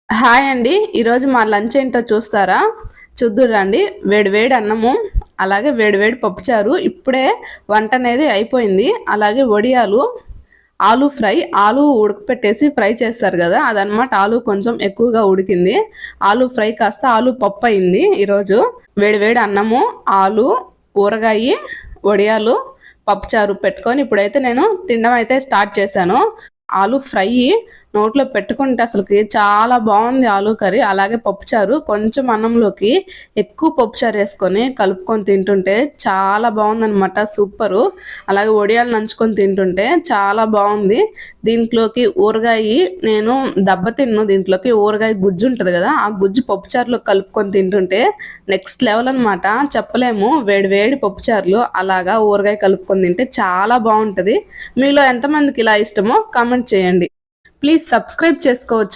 Hi అండి. ఈరోజు మా లంచ్ ఏంటో చూస్తారా? చూద్దురండి. వేడి వేడి అన్నము, అలాగే వేడి వేడి పప్పుచారు. ఇప్పుడే వంట అనేది అయిపోయింది. అలాగే వడియాలు, ఆలు ఫ్రై. ఆలు ఉడకపెట్టేసి ఫ్రై చేస్తారు కదా, అదనమాట. ఆలు కొంచెం ఎక్కువగా ఉడికింది. ఆలు ఫ్రై కాస్త ఆలు పప్పు అయింది ఈరోజు. వేడి వేడి అన్నము, ఆలు, ఊరగాయ, వడియాలు, పప్పుచారు పెట్టుకొని ఇప్పుడైతే నేను తినడం అయితే స్టార్ట్ చేశాను. ఆలు ఫ్రై నోట్లో పెట్టుకుంటే అసలుకి చాలా బాగుంది ఆలు కర్రీ. అలాగే పప్పుచారు కొంచెం అన్నంలోకి ఎక్కువ పప్పుచారు వేసుకొని కలుపుకొని తింటుంటే చాలా బాగుందనమాట. సూపరు. అలాగే వడియాలు నంచుకొని తింటుంటే చాలా బాగుంది. దీంట్లోకి ఊరగాయ నేను దెబ్బతిన్ను. దీంట్లోకి ఊరగాయ గుజ్జు ఉంటుంది కదా, ఆ గుజ్జు పప్పుచారులో కలుపుకొని తింటుంటే నెక్స్ట్ లెవెల్ అనమాట. చెప్పలేము. వేడి వేడి పప్పుచారులు అలాగా ఊరగాయ కలుపుకొని తింటే చాలా బాగుంటుంది. మీలో ఎంతమందికి ఇలా ఇష్టమో కామెంట్ చేయండి. ప్లీజ్ సబ్స్క్రైబ్ చేసుకోవచ్చు.